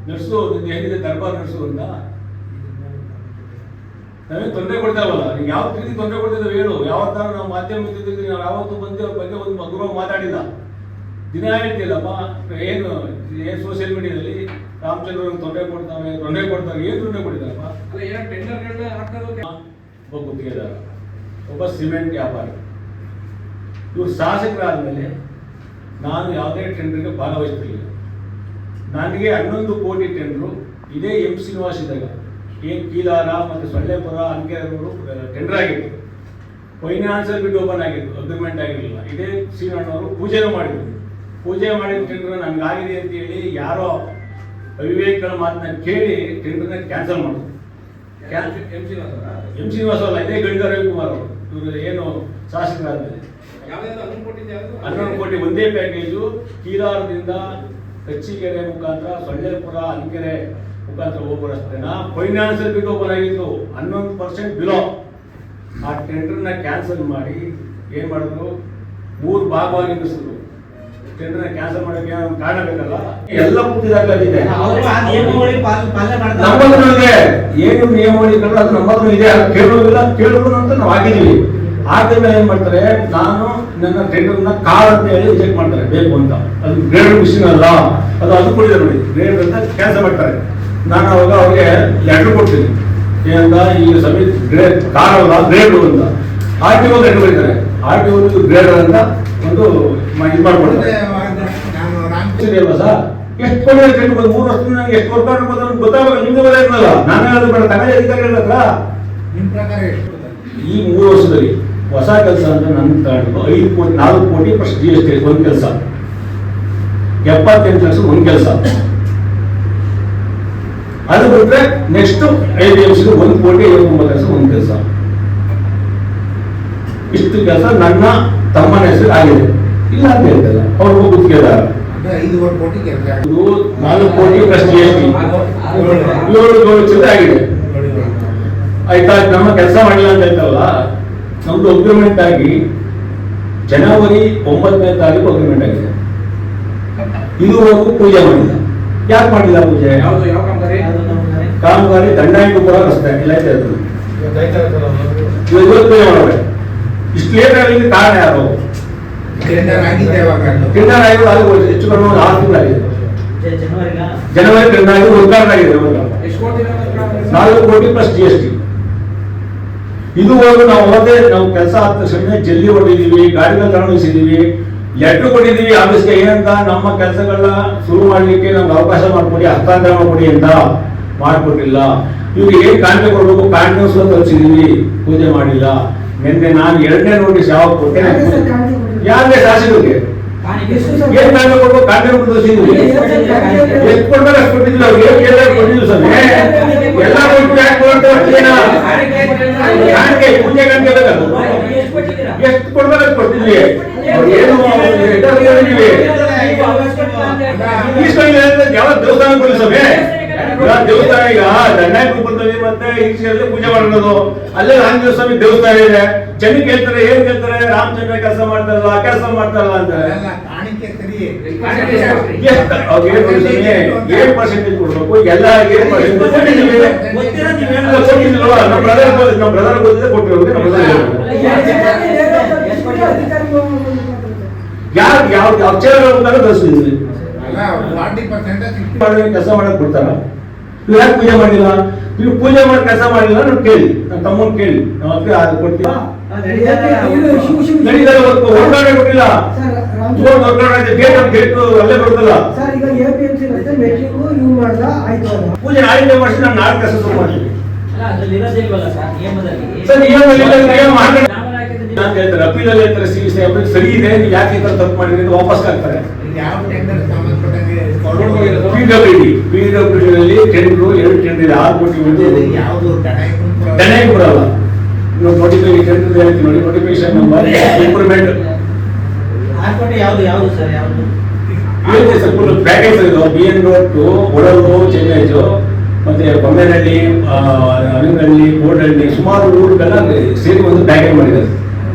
Nurse ಏನಿದೆ ದರ್ಬಾರ್ nurse ಅಂತ ನಾವೇ ತೊಂದರೆ ಕೊಡ್ತಾವಲ್ಲ, ನೀವು ಯಾವ ರೀತಿ ತೊಂದರೆ ಕೊಡ್ತಿದ್ದೇವೆ ಹೇಳು. ಯಾವತ್ತಾರ ನಾವು ಮಾಧ್ಯಮ ನಾವು ಯಾವತ್ತೂ ಬಂದು ಅವ್ರ ಬಗ್ಗೆ ಒಂದು ಮಗುರು ಮಾತಾಡಿಲ್ಲ. ದಿನ ಹೇಳ್ತಿಲ್ಲಪ್ಪ ಏನು ಸೋಷಿಯಲ್ ಮೀಡಿಯಾದಲ್ಲಿ ರಾಮಚಂದ್ರ ಅವ್ರಿಗೆ ತೊಂದರೆ ಕೊಡ್ತಾರೆ ಏನು ತೊಂದರೆ ಕೊಟ್ಟಿದ್ದಾರಪ್ಪ. ಒಬ್ಬ ಗುತ್ತಿಗೆದಾರ, ಒಬ್ಬ ಸಿಮೆಂಟ್ ವ್ಯಾಪಾರಿ, ಇವರು ಶಾಸಕರಾದ್ಮೇಲೆ ನಾನು ಯಾವುದೇ ಟೆಂಡರ್ಗೆ ಭಾಗವಹಿಸ್ತಿಲ್ಲ. ನನಗೆ 11 ಕೋಟಿ ಟೆಂಡರು ಇದೇ ಶ್ರೀನಿವಾಸ್ ಇದ್ದಾಗ ಏನು ಕೀಲಾರ ಮತ್ತು ಸೊಳ್ಳೆಪುರ ಅನ್ಕೆರೂರು ಟೆಂಡರ್ ಆಗಿತ್ತು. ಫೈನಾನ್ಸಲ್ ಬಿಡ್ ಓಪನ್ ಆಗಿತ್ತು, ಅಗ್ರಿಮೆಂಟ್ ಆಗಿರಲಿಲ್ಲ. ಇದೇ ಶ್ರೀನಣ್ಣವರು ಪೂಜೆನೂ ಮಾಡಿದ್ರು. ಪೂಜೆ ಮಾಡಿದ ಟೆಂಡರ್ ನನಗಾಗಿದೆ ಅಂತ ಹೇಳಿ ಯಾರೋ ಅವಿವೇಕಗಳ ಮಾತನ್ನ ಕೇಳಿ ಟೆಂಡರ್ನ ಕ್ಯಾನ್ಸಲ್ ಮಾಡಿದ್ರು. ಎಂ ಶ್ರೀನಿವಾಸ ಅಲ್ಲ, ಇದೇ ಗಣಿತ ರವಿಕುಮಾರ್ ಅವರು. ಇವರು ಏನು ಶಾಸಕರಾದ್ಮೇಲೆ 11 ಕೋಟಿ ಒಂದೇ ಪ್ಯಾಕೇಜು ಕೀಲಾರದಿಂದ ಕಚ್ಚಿಗೆರೆ ಮುಖಾಂತರ ಸೊಳ್ಳೆಪುರ ಅನ್ಕೆರೆ ಮುಖಾಂತರ ಹೋಗೋ ರಸ್ತೆನ ಫೈನಾನ್ಸಿಯಲ್ ಬಿಡ್ ಓಪನ್ ಆಗಿತ್ತು 11% ಬಿಲೋ. ಆ ಟೆಂಡರ್ನ ಕ್ಯಾನ್ಸಲ್ ಮಾಡಿ ಏನ್ ಮಾಡಿದ್ರು, 3 ಭಾಗವಾಗಿ ನಿಲ್ಲಿಸಿದ್ರು. ಟೆಂಡರ್ನ ಕ್ಯಾನ್ಸಲ್ ಮಾಡೋಕೆ ಕಾರಣ ಬೇಕಲ್ಲ, ಎಲ್ಲ ಕೂತಿದಾಗಿದೆ. ನಮ್ಮಲ್ಲೂ ಇದೆ, ಏನು ನಿಯಮಾವಳಿಗಳು ಅದು ನಮ್ಮಲ್ಲೂ ಇದೆ. ಕೇಳೋದಿಲ್ಲ, ಕೇಳೋದು ಅಂತ ನಾವು ಹಾಕಿದೀವಿ. ಆದ್ದರಿಂದ ಏನ್ ಮಾಡ್ತಾರೆ, ನಾನು ನನ್ನ ಟೆಂಡರ್ನ ಕಾರ್ ಅಂತ ಹೇಳಿ ರಿಜೆಕ್ಟ್ ಮಾಡ್ತಾರೆ ಬೇಕು ಅಂತ. ಅದು ಗ್ರೇಡ್ ಮಿಷಿನ್ ಅಲ್ಲ, ಅದು ಕೊಡಿದೆ ನೋಡಿ, ಗ್ರೇಡ್ ಅಂತ ಕ್ಯಾನ್ಸಲ್ ಮಾಡ್ತಾರೆ. ನಾನು ಅವಾಗ ಅವ್ರಿಗೆ ಲೆಟರ್ ಕೊಡ್ತೀನಿ, ಏನಂತ ಈಗ ಸಮಿತಿ ಗ್ರೇಡ್ ಕಾರ್ ಅಲ್ಲ ಗ್ರೇಡ್ ಅಂತ. RTO ಲೆಟರ್ ಬರೀತಾರೆ, RTO ಗ್ರೇಡ್ ಅಂತ ಒಂದು ಇದು ಮಾಡ್ಕೊಡ್ತಾರೆ. ಅಲ್ವಾ ಸರ್, ಎಷ್ಟು ಕೊಡಿ 3 ವರ್ಷದಿಂದ ನನಗೆ ಎಷ್ಟು ವರ್ಕ್ ಗೊತ್ತಾಗಲ್ಲ. ನಿಮ್ಗೆ ಗೊತ್ತಾಗಿರಲ್ಲ, ನಾನು ಹೇಳೋದು ಬೇಡ, ತಗೊಳ್ಳಿ ಅಧಿಕಾರಿಗಳ ಹತ್ರ. ಈ 3 ವರ್ಷದಲ್ಲಿ ಹೊಸ ಕೆಲಸ ಅಂತ ನನ್ನ ತಗೊಂಡು 5 ಕೋಟಿ 4 ಕೋಟಿ ಪ್ಲಸ್ GST ಒಂದು ಕೆಲಸ, 78 ಲಕ್ಷ ಒಂದು ಕೆಲಸ. ಅದು ಬಿಟ್ಟರೆ ನೆಕ್ಸ್ಟ್ IBMCಗೆ 1 ಕೋಟಿ 79 ಲಕ್ಷ ಒಂದು ಕೆಲಸ. ಇಷ್ಟು ಕೆಲಸ ನನ್ನ ತಮ್ಮನ ಹೆಸರು ಆಗಿದೆ. ಇಲ್ಲ ಅಂತ ಹೇಳ್ತಲ್ಲ, ಅವ್ರಿಗೂ ಗುತ್ತಿಗೆದಾರ 5 ಕೋಟಿ ಕೆಲಸ, 4 ಕೋಟಿ ಪ್ಲಸ್ GST 7 ಲಕ್ಷ ಆಗಿದೆ. ಆಯ್ತಾ, ನಮ್ಮ ಕೆಲಸ ಮಾಡಿಲ್ಲ ಅಂತ ಹೇಳ್ತಾರಲ್ಲ, ನಮ್ದು ಅಗ್ರಿಮೆಂಟ್ ಆಗಿ ಜನವರಿ 9ನೇ ತಾರೀಕು ಅಗ್ರಿಮೆಂಟ್ ಆಗಿದೆ. ಇದುವರೆಗೂ ಪೂಜೆ ಮಾಡಿಲ್ಲ. ಯಾಕೆ ಮಾಡಿಲ್ಲ ಪೂಜೆ? ಕಾಮಗಾರಿ ದಂಡಾಯಕಪುರ ರಸ್ತೆ ಇಲ್ಲ ಪೂಜೆ ಮಾಡಬೇಕು. ಇಷ್ಟು ಲೇಟ್ ಆಗಲಿಕ್ಕೆ ಕಾರಣ ಯಾರು? ಟೆಂಡರ್ ಆಗಿದೆ, ಅದು ಹೆಚ್ಚು ಕಡಿಮೆ 6 ತಿಂಗಳಾಗಿದೆ. ಜನವರಿ ಟೆಂಡರ್ ಆಗಿ ಉದ್ಘಾಟನೆ ಆಗಿದೆ. 4 ಕೋಟಿ ಪ್ಲಸ್ GST. ಇದುವರೆಗೂ ನಾವು ಕೆಲಸ ಆದ ತಕ್ಷಣ ಜಲ್ಲಿ ಹೊಡೆದಿದ್ದೀವಿ, ಗಾಡಿಗಳು ತಗೊಂಡಿದ್ದೀವಿ, ಲೆಟರ್ ಕೊಟ್ಟಿದ್ದೀವಿ ಆಫೀಸ್ಗೆ. ಏನಂತ, ನಮ್ಮ ಕೆಲಸಗಳನ್ನ ಶುರು ಮಾಡ್ಲಿಕ್ಕೆ ನಮ್ಗೆ ಅವಕಾಶ ಮಾಡಿಕೊಡಿ, ಹಸ್ತಾಂತರ ಮಾಡಿಕೊಡಿ ಅಂತ ಮಾಡಿಕೊಟ್ಟಿಲ್ಲ. ಇವ್ರಿಗೆ ಏನ್ ಕಾಂಟ್ಯಾಕ್ಟ್ ಕೊಡ್ಬೇಕು, ಕಾಂಟ್ಯಾಕ್ಟ್ ತಲುಪಿಸಿದೀವಿ, ಪೂಜೆ ಮಾಡಿಲ್ಲ. ನಿನ್ನೆ ನಾನು 2ನೇ ನೋಟಿಸ್ ಯಾವಾಗ ಕೊಟ್ಟೆ, ಯಾರೇ ಶಾಸಕರಿಗೆ ಏನ್ ಕಾಂಟ್ಯಾಕ್ಟ್ ಕೊಡ್ಬೇಕು, ಕಾಂಟ್ಯಾಕ್ಟ್ ತೋರಿಸಿದ್ವಿ. ಎಷ್ಟು ಕೊಡ್ಬೇಕು ಅಷ್ಟು ಕೊಟ್ಟಿದ್ವಿ. ಅವ್ರಿಗೆ ಕೊಟ್ಟಿದ್ವಿ ಸರ್, ಎಲ್ಲ ಪೂಜೆ ಗಂಟೆ ಎಷ್ಟು ಕೊಡ್ಬೇಕು ಕೊಡ್ತಿದ್ವಿ. ಯಾವ ದೇವಸ್ಥಾನ ಕೊಡಿಸೋಕೆ, ದೇವಸ್ಥಾನ ಈಗ ದಂಡಾಯಕ ಬರ್ತದೆ, ಮತ್ತೆ ಈಚೆಯಲ್ಲಿ ಪೂಜೆ ಮಾಡೋದು. ಅಲ್ಲೇ ಆಂಜನೇಯ ಸ್ವಾಮಿ ದೇವಸ್ಥಾನ ಇದೆ. ಜನಕ್ಕೆ ಕೇಳ್ತಾರೆ, ಏನ್ ಕೇಳ್ತಾರೆ, ರಾಮಚಂದ್ರ ಕೆಲಸ ಮಾಡ್ತಾರಲ್ಲ ಅಂತಾರೆ. 7% ಕೊಡ್ಬೇಕು, ಎಲ್ಲ 7% ನಮ್ಮ ಬ್ರದರ್ ಗೊತ್ತಿದೆ ಕೊಟ್ಟಿರೋದು. ಯಾವ ತರಿಸಿದ್ವಿ ಕೆಲಸ ಮಾಡಕ್ ಬಿಡ್ತಾರ? ನೀವು ಯಾಕೆ ಪೂಜೆ ಮಾಡಿಲ್ಲ? ನೀವು ಪೂಜೆ ಮಾಡಿ ಕೆಲಸ ಮಾಡಿಲ್ಲ, ನಾವು ಕೇಳಿ, ನಮ್ಮ ತಮ್ಮನ್ ಕೇಳಿ, ನಾವು ಅದು ಕೊಡ್ತೀವಿ. ಹೊರಗಡೆ ಕೊಟ್ಟಿಲ್ಲ, ಅಲ್ಲೇ ಬರುತ್ತಲ್ಲ. ಪೂಜೆ ಆಯ್ಕೆ ಮಾಡಿಸಿ ನಾನು 4 ಕೆಲಸ ಶುರು ಮಾಡ್ತೀವಿ. ಹೇಳ್ತಾರೆ ಅಪೀಲಲ್ಲಿ ಹೇಳ್ತಾರೆ, ಸರಿ ಇದೆ, ನೀವು ಯಾಕೆ ಈ ತರ ತಪ್ಪು ಮಾಡಿದ್ರೆ ವಾಪಸ್ ಹಾಕ್ತಾರೆ. PWD ಟೆಂಡರ್ 2 ಟೆಂಡರ್ ಇದೆ, 6 ಕೋಟಿ ದಂಡಾಯಕಪುರ ಅಲ್ಲ. ನೋಟಿಫಿಕೇಶನ್ ನೋಡಿ, notification number improvement package BN road to ಒಡಲು ಚೆನ್ನೈಜು ಮತ್ತೆ ಬೊಮ್ಮೆನಹಳ್ಳಿ, ಅನಿನಹಳ್ಳಿ, ಬೋರ್ಡಹಳ್ಳಿ ಸುಮಾರು ಊರುಗಳನ್ನ ಸೇರಿ ಒಂದು ಪ್ಯಾಕೇಜ್ ಮಾಡಿದ್ದಾರೆ.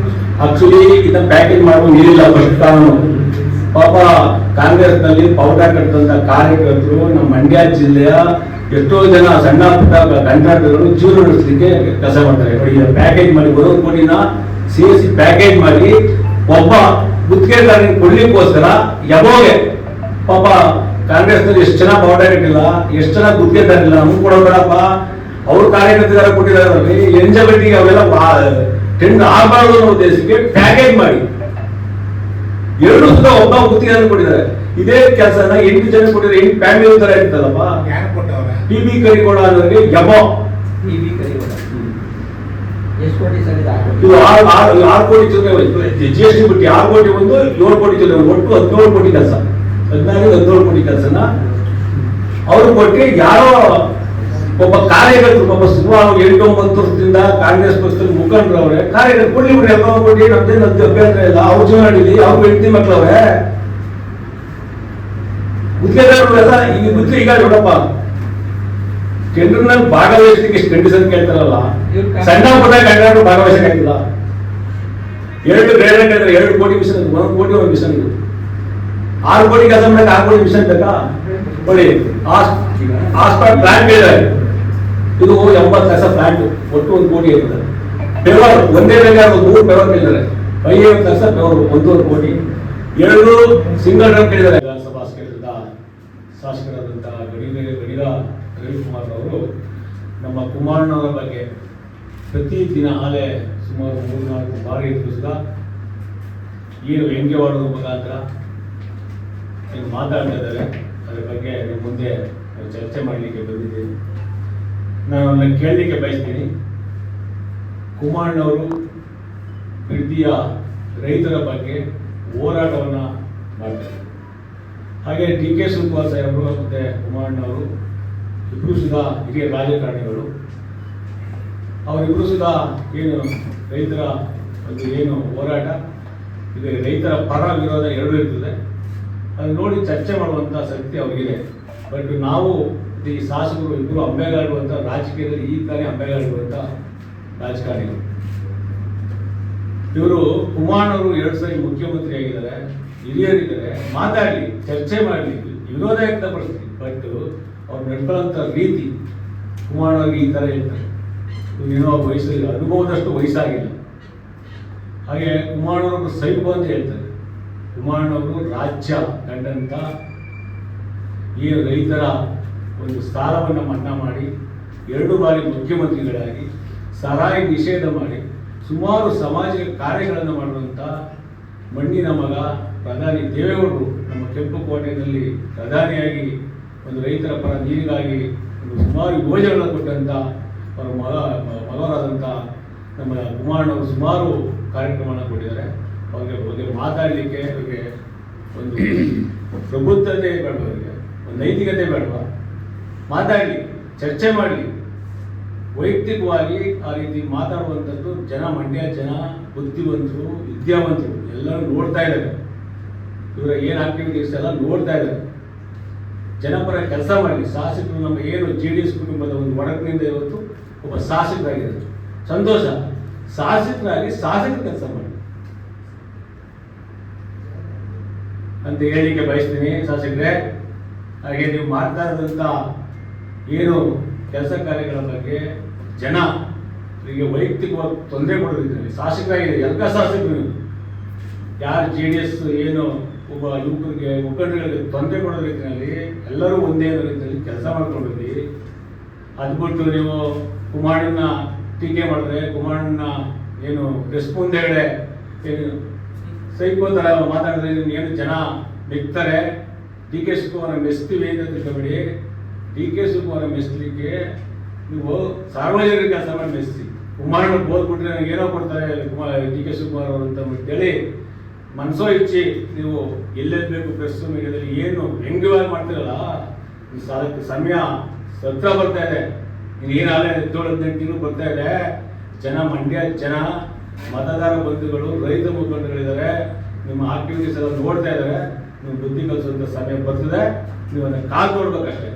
ಆಕ್ಚುಲಿ ಇದನ್ನ ಪ್ಯಾಕೇಜ್ ಮಾಡುವ ನೀರಿಲ್ಲ ಫಸ್ಟ್ ಕಾನೂನು. ಪಾಪ ಕಾಂಗ್ರೆಸ್ನಲ್ಲಿ ಪೌಟ ಕಟ್ಟಿದಂತ ಕಾರ್ಯಕರ್ತರು ನಮ್ಮ ಮಂಡ್ಯ ಜಿಲ್ಲೆಯ ಎಷ್ಟೋ ಜನ ಸಣ್ಣ ಪುಟ್ಟ ಕಾಂಟ್ರಾಕ್ಟರ್ಗಳು ಜೀವನ ನಡೆಸಲಿಕ್ಕೆ ಕೆಲಸ ಮಾಡ್ತಾರೆ. ನೋಡಿ, ಪ್ಯಾಕೇಜ್ ಮಾಡಿ 1 ಕೋಟಿನ CSC ಪ್ಯಾಕೇಜ್ ಮಾಡಿ ಒಬ್ಬ ಗುತ್ತಿಗೆದಾರನಿಗೆ ಕೊಡ್ಲಿಕ್ಕೋಸ್ಕರ ಯಾವಾಗ ಪಾಪ ಕಾಂಗ್ರೆಸ್ನಲ್ಲಿ ಎಷ್ಟು ಜನ ಪೌಟ ಕಟ್ಟಿಲ್ಲ, ಎಷ್ಟು ಜನ ಗುತ್ತಿಗೆದಾರಿಲ್ಲ, ನಮ್ಗೆ ಕೊಡೋಬೇಡಪ್ಪ, ಅವ್ರ ಕಾರ್ಯಕರ್ತರು ಕೊಟ್ಟಿದ್ದಾರೆ ಎಂಜಬಟ್ಟಿಗೆ ಅವೆಲ್ಲ ಟೆಂಡರ್ ಆಗಬಾರ್ದು ಅನ್ನೋ ಉದ್ದೇಶಕ್ಕೆ ಪ್ಯಾಕೇಜ್ ಮಾಡಿ 2 ಸುತ್ತ ಒಬ್ಬ ಗುತ್ತಿಗೆದಾರ ಕೊಟ್ಟಿದ್ದಾರೆ. ಇದೇ ಕೆಲಸನ 8 ಜನ ಕೊಟ್ಟಿದ್ದಾರೆ. 8 ಫ್ಯಾಮಿಲಿ ತರ ಇರ್ತದಪ್ಪ. PB ಕರಿಕೋಡ ಅನ್ನೋರಿಗೆ ಯಮೋ ಇದು 6 ಕೋಟಿ ಚಿಲ್ಲರೆ GST ಬಿಟ್ಟು 6 ಕೋಟಿ ಒಂದು 7 ಕೋಟಿ ಚಿಲ್ಲರೆ ಒಟ್ಟು 17 ಕೋಟಿ ಕೆಲಸ, 17 ಕೋಟಿ ಕೆಲಸನ ಅವರು ಕೊಟ್ಟು ಯಾರೋ ಒಬ್ಬ ಕಾರ್ಯಕರ್ತರು ಪಾಪ ಸುಮಾರು 8-9 ವರ್ಷದಿಂದ ಕಾಂಗ್ರೆಸ್ ಪಕ್ಷದಲ್ಲಿ ಮುಖಂಡರು ಅವರೇ ಕಾರ್ಯಕರ್ತರು ಕೊಡ್ಲಿ ಬಿಡಿ 70 ಕೋಟಿ ನಮ್ದೇನು ಅಭ್ಯಂತರ ಇಲ್ಲ, ಅವ್ರ ಜೀವನ ನಡೀಲಿ, ಅವ್ರ ಹೆಂಡತಿ ಮಕ್ಕಳವ್ರೆ ಗುತ್ತಿಗೆದಾರರೆಲ್ಲ ಈಗ ಗುತ್ತಿಗೆ ಈಗ ನೋಡಪ್ಪ ಟೆಂಡರ್ನಲ್ಲಿ ಭಾಗವಹಿಸಲಿಕ್ಕೆ ಎಷ್ಟು ಕಂಡೀಷನ್ ಕೇಳ್ತಾರಲ್ಲ, ಸಣ್ಣ ಪುಟ್ಟ ಕಂಡಕ್ಟರ್ ಭಾಗವಹಿಸಕ್ಕಾಗಿಲ್ಲ. 2 ಗ್ರೇಡ್ ಕೇಳಿದ್ರೆ 2 ಕೋಟಿ ಮಿಷನ್, 1 ಕೋಟಿ ಒಂದು ಮಿಷನ್, 6 ಕೋಟಿ ಕೆಲಸ ಮಾಡಕ್ಕೆ 6 ಕೋಟಿ ಮಿಷನ್ ಬೇಕಾ? ನೋಡಿ, ಹಾಸ್ಪಿಟಲ್ ಪ್ಲಾಂಟ್ ಹೇಳಿದ್ದಾರೆ, ಇದು 80 ಲಕ್ಷ ಪ್ಲಾಂಟ್, ಒಟ್ಟು 1 ಕೋಟಿ ಇರ್ತದೆ. ಪೇವರ್ ಒಂದೇ ಬೇಕಾದ್ರೆ 3 ಪೇವರ್ ಕೇಳಿದ್ದಾರೆ, 50 ಲಕ್ಷ ಪೇವರ್ 1 ಕೋಟಿ. 2 ಸಿಂಗಲ್ ಡ್ರಮ್ ಕೇಳಿದ್ದಾರೆ. ವಿಧಾನಸಭಾ ಕ್ಷೇತ್ರದ ಶಾಸಕರಾದಂತಹ ಗಡಿಗ ರವಿಕುಮಾರ್ ಅವರು ನಮ್ಮ ಕುಮಾರಣ್ಣವರ ಬಗ್ಗೆ ಪ್ರತಿ ದಿನ ಆಲೆ ಸುಮಾರು 3-4 ಬಾರಿ ದಿವಸದ ಏನು ವ್ಯಂಗ್ಯವಾಡೋದ್ರ ಮುಖಾಂತರ ಏನು ಮಾತಾಡ್ತಾ ಇದ್ದಾರೆ. ಅದರ ಬಗ್ಗೆ ನಿಮ್ಮ ಮುಂದೆ ಚರ್ಚೆ ಮಾಡಲಿಕ್ಕೆ ಬಂದಿದ್ದೀನಿ. ನಾನು ಅವನ್ನ ಕೇಳಲಿಕ್ಕೆ ಬಯಸ್ತೀನಿ. ಕುಮಾರಣ್ಣವರು ಪ್ರೀತಿಯ ರೈತರ ಬಗ್ಗೆ ಹೋರಾಟವನ್ನು ಮಾಡ್ತಾರೆ. ಹಾಗೆ DK ಶಿವಕುಮಾರ್ ಸಾಹೇಬರು ಮತ್ತು ಕುಮಾರಣ್ಣವರು ಇಬ್ಬರು ಸುಧಾ ಹಿರಿಯ ರಾಜಕಾರಣಿಗಳು. ಅವರಿಬ್ಬರು ಸುಧಾ ಏನು ರೈತರ ಒಂದು ಏನು ಹೋರಾಟ ಇದೆ, ರೈತರ ಪರ ವಿರೋಧ ಎರಡೂ ಇರ್ತದೆ, ಅದು ನೋಡಿ ಚರ್ಚೆ ಮಾಡುವಂಥ ಶಕ್ತಿ ಅವರಿಗಿದೆ. ಬಟ್ ನಾವು ಈ ಶಾಸಕರು ಇಬ್ಬರು ಅಂಬೆಗಾರರು ಅಂತ ರಾಜಕೀಯದಲ್ಲಿ ಈ ತಾನೇ ಅಂಬೆಗಾರರು ಅಂತ ರಾಜಕಾರಣಿಗಳು. ಇವರು ಕುಮಾರಣ್ಣವರು 2 ಸರಿ ಮುಖ್ಯಮಂತ್ರಿ ಆಗಿದ್ದಾರೆ, ಹಿರಿಯರಿದ್ದಾರೆ, ಮಾತಾಡಲಿ, ಚರ್ಚೆ ಮಾಡಲಿ, ವಿರೋಧ ವ್ಯಕ್ತಪಡಿಸ್ಲಿ. ಬಟ್ ಅವ್ರು ನಡ್ಕೊಳ್ಳೋಂಥ ರೀತಿ ಕುಮಾರಣ್ಣವ್ರಿಗೆ ಈ ಥರ ಹೇಳ್ತಾರೆ, ಏನೋ ವಯಸ್ಸಿಲ್ಲ, ಅನುಭವದಷ್ಟು ವಯಸ್ಸಾಗಿಲ್ಲ. ಹಾಗೆ ಕುಮಾರಣ್ಣವ್ರಿಗೆ ಸೈಬು ಅಂತ ಹೇಳ್ತಾರೆ. ಕುಮಾರಣ್ಣವರು ರಾಜ್ಯ ಕಂಡಂತ ಈ ರೈತರ ಒಂದು ಸಾಲವನ್ನು ಮನ್ನಾ ಮಾಡಿ 2 ಬಾರಿ ಮುಖ್ಯಮಂತ್ರಿಗಳಾಗಿ ಸರಾಯಿ ನಿಷೇಧ ಮಾಡಿ ಸುಮಾರು ಸಾಮಾಜಿಕ ಕಾರ್ಯಗಳನ್ನು ಮಾಡುವಂಥ ಮಣ್ಣಿನ ಮಗ ಪ್ರಧಾನಿ ದೇವೇಗೌಡರು ನಮ್ಮ ಕೆಂಪುಕೋಟೆಯಲ್ಲಿ ಪ್ರಧಾನಿಯಾಗಿ ಒಂದು ರೈತರ ಪರ ನೀರಿಗಾಗಿ ಒಂದು ಸುಮಾರು ಯೋಜನೆಗಳನ್ನು ಕೊಟ್ಟಂಥ ಅವರ ಮಗವರಾದಂಥ ನಮ್ಮ ಕುಮಾರಣ್ಣವರು ಸುಮಾರು ಕಾರ್ಯಕ್ರಮವನ್ನು ಕೊಟ್ಟಿದ್ದಾರೆ. ಅವ್ರಿಗೆ ಬಗ್ಗೆ ಮಾತಾಡಲಿಕ್ಕೆ ಅವ್ರಿಗೆ ಒಂದು ಪ್ರಬುದ್ಧತೆ ಬೇಡ, ಅವರಿಗೆ ಒಂದು ನೈತಿಕತೆ ಬೇಡವಾ? ಮಾತಾಡಲಿ, ಚರ್ಚೆ ಮಾಡಲಿ. ವೈಯಕ್ತಿಕವಾಗಿ ಆ ರೀತಿ ಮಾತಾಡುವಂಥದ್ದು ಮಂಡ್ಯ ಜನ ಬುದ್ಧಿವಂತರು, ವಿದ್ಯಾವಂತರು ಎಲ್ಲರೂ ನೋಡ್ತಾ ಇದ್ದಾರೆ. ಇವರ ಏನು ಆಕ್ಟಿವಿಟೀಸ್ ಎಲ್ಲ ನೋಡ್ತಾ ಇದ್ದಾರೆ. ಜನಪರ ಕೆಲಸ ಮಾಡಲಿ. ಶಾಸಕರು ನಮ್ಮ ಏನು JDS ಕುಟುಂಬದ ಒಂದು ಒಡಕಿನಿಂದ ಇವತ್ತು ಒಬ್ಬ ಶಾಸಕರಾಗಿದ್ದಾರೆ, ಸಂತೋಷ. ಶಾಸಕರಾಗಿ ಶಾಸಕರ ಕೆಲಸ ಮಾಡಿ ಅಂತ ಹೇಳಲಿಕ್ಕೆ ಬಯಸ್ತೀನಿ ಶಾಸಕರೇ. ಹಾಗೆ ನೀವು ಮಾಡ್ತಾ ಇರೋದಂಥ ಏನು ಕೆಲಸ ಕಾರ್ಯಗಳ ಬಗ್ಗೆ ಜನ ಇವರಿಗೆ ವೈಯಕ್ತಿಕವಾಗಿ ತೊಂದರೆ ಕೊಡೋದಿದ್ರಲ್ಲಿ ಶಾಸಕರಾಗಿದೆ. ಎಲ್ಲ ಶಾಸಕರು ಯಾರು JDS ಏನು ಒಬ್ಬ ಯುವಕರಿಗೆ ಮುಖಂಡರಿಗೆ ತೊಂದರೆ ಕೊಡೋ ರೀತಿಯಲ್ಲಿ ಎಲ್ಲರೂ ಒಂದೇ ರೀತಿಯಲ್ಲಿ ಕೆಲಸ ಮಾಡ್ಕೊಂಡಿದ್ವಿ. ಅದು ಬಿಟ್ಟು ನೀವು ಕುಮಾರಣ್ಣ ಟೀಕೆ ಮಾಡಿದ್ರೆ, ಕುಮಾರಣ್ಣ ಏನು ಪ್ರೆಸ್ ಮುಂದೆಗಡೆ ಏನು ಸೈಕೋ ಥರ ಮಾತಾಡಿದ್ರೆ ಏನು ಜನ ಮೆಚ್ತಾರೆ. DK ಶಿವಕುಮಾರ ಮೆಚ್ತೀವಿ ಅಂತ ತಿಳ್ಕೊಬೇಡಿ. DK ಶಿವಕುಮಾರ ಮೆಚ್ಚಲಿಕ್ಕೆ ನೀವು ಸಾರ್ವಜನಿಕ ಕೆಲಸ ಮಾಡಿ ಮೆಚ್ತಿ. ಕುಮಾರಣ್ಣ ಬೋದ್ಬಿಟ್ರೆ ನನಗೆ ಏನೋ ಕೊಡ್ತಾರೆ DK ಶಿವಕುಮಾರ್ ಅವರು ಅಂತ ಹೇಳಿ ಮನಸೋ ಇಚ್ಚಿ ನೀವು ಎಲ್ಲೆಲ್ಲಿ ಬೇಕು ಪ್ರೆಸ್ ಮೀಡಿಯಾದಲ್ಲಿ ಏನು ವ್ಯಂಗ್ಯವಾಗಿ ಮಾಡ್ತಿರಲ್ಲ. ಸಮಯ ಸತ್ರ ಬರ್ತಾ ಇದೆ. ನೀನಾಗಲೇ 17-18 ತಿಂಗಳು ಬರ್ತಾ ಇದೆ. ಮಂಡ್ಯ ಜನ ಮತದಾರ ಬಂಧುಗಳು, ರೈತ ಮುಖಂಡಗಳಿದ್ದಾರೆ, ನಿಮ್ಮ ಆಕ್ಟಿವಿಟೀಸ್ ಎಲ್ಲ ನೋಡ್ತಾ ಇದ್ದಾರೆ. ನೀವು ಬುದ್ಧಿ ಕಲಿಸುವಂಥ ಸಮಯ ಬರ್ತದೆ. ನೀವು ಅದನ್ನು ಕಾದು ನೋಡ್ಬೇಕಷ್ಟೇ.